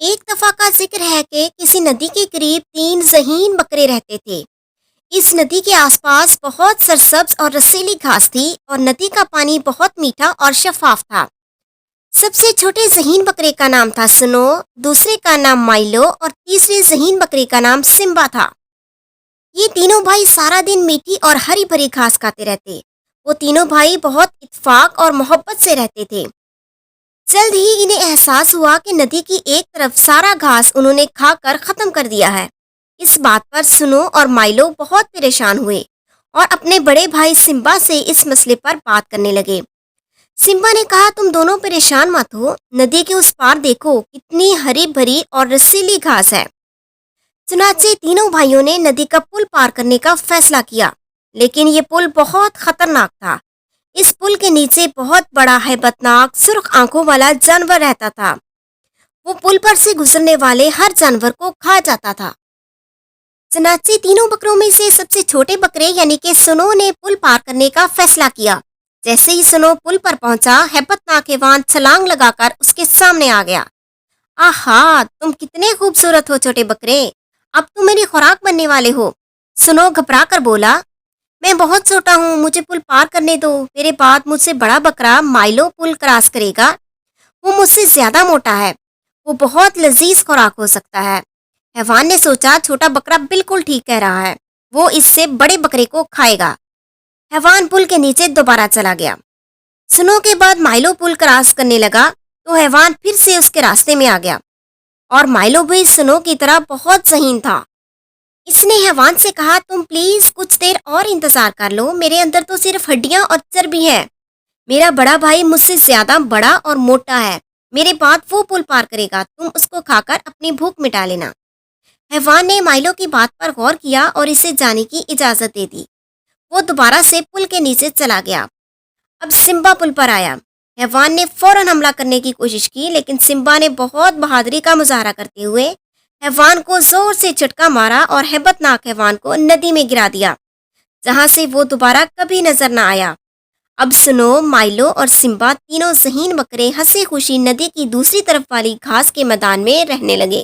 ایک دفعہ کا ذکر ہے کہ کسی ندی کے قریب تین ذہین بکرے رہتے تھے۔ اس ندی کے آس پاس بہت سرسبز اور رسیلی گھاس تھی اور ندی کا پانی بہت میٹھا اور شفاف تھا۔ سب سے چھوٹے ذہین بکرے کا نام تھا سنو، دوسرے کا نام مائلو اور تیسرے ذہین بکرے کا نام سمبا تھا۔ یہ تینوں بھائی سارا دن میٹھی اور ہری بھری گھاس کھاتے رہتے۔ وہ تینوں بھائی بہت اتفاق اور محبت سے رہتے تھے۔ جلد ہی انہیں احساس ہوا کہ ندی کی ایک طرف سارا گھاس انہوں نے کھا کر ختم کر دیا ہے۔ اس بات پر سنو اور مائلو بہت پریشان ہوئے اور اپنے بڑے بھائی سمبا سے اس مسئلے پر بات کرنے لگے۔ سمبا نے کہا، تم دونوں پریشان مت ہو، ندی کے اس پار دیکھو کتنی ہری بھری اور رسیلی گھاس ہے۔ چنانچہ تینوں بھائیوں نے ندی کا پل پار کرنے کا فیصلہ کیا، لیکن یہ پل بہت خطرناک تھا۔ اس پل کے نیچے بہت بڑا ہیبت ناک سرخ آنکھوں والا جانور رہتا تھا۔ وہ پل پر سے گزرنے والے ہر جانور کو کھا جاتا تھا۔ چنانچہ تینوں بکروں میں سے سب سے چھوٹے بکرے یعنی کہ سنو نے پل پار کرنے کا فیصلہ کیا۔ جیسے ہی سنو پل پر پہنچا، ہیبت ناک حیوان چھلانگ لگا کر اس کے سامنے آ گیا۔ آہا، تم کتنے خوبصورت ہو چھوٹے بکرے، اب تم میری خوراک بننے والے ہو۔ سنو گھبرا کر بولا، میں بہت چھوٹا ہوں، مجھے پل پار کرنے دو، میرے بعد مجھ سے بڑا بکرا مائلو پل کراس کرے گا، وہ مجھ سے زیادہ موٹا ہے، وہ بہت لذیذ خوراک ہو سکتا ہے۔ حیوان نے سوچا چھوٹا بکرا بالکل ٹھیک کہہ رہا ہے، وہ اس سے بڑے بکرے کو کھائے گا۔ حیوان پل کے نیچے دوبارہ چلا گیا۔ سنو کے بعد مائلو پل کراس کرنے لگا تو حیوان پھر سے اس کے راستے میں آ گیا، اور مائلو بھی سنو کی طرح بہت ذہین تھا۔ اس نے حیوان سے کہا، تم پلیز کچھ دیر اور انتظار کر لو، میرے اندر تو صرف ہڈیاں اور چربی ہے۔ میرا بڑا بھائی مجھ سے زیادہ بڑا اور موٹا ہے، میرے بعد وہ پل پار کرے گا، تم اس کو کھا کر اپنی بھوک مٹا لینا۔ حیوان نے مائلو کی بات پر غور کیا اور اسے جانے کی اجازت دے دی۔ وہ دوبارہ سے پل کے نیچے چلا گیا۔ اب سمبا پل پر آیا۔ حیوان نے فوراً حملہ کرنے کی کوشش کی، لیکن سمبا نے بہت بہادری کا مظاہرہ کرتے ہوئے حیوان کو زور سے جھٹکا مارا اور ہیبت ناک حیوان کو ندی میں گرا دیا، جہاں سے وہ دوبارہ کبھی نظر نہ آیا۔ اب سنو، مائلو اور سمبا تینوں ذہین بکرے ہنسی خوشی ندی کی دوسری طرف والی گھاس کے میدان میں رہنے لگے۔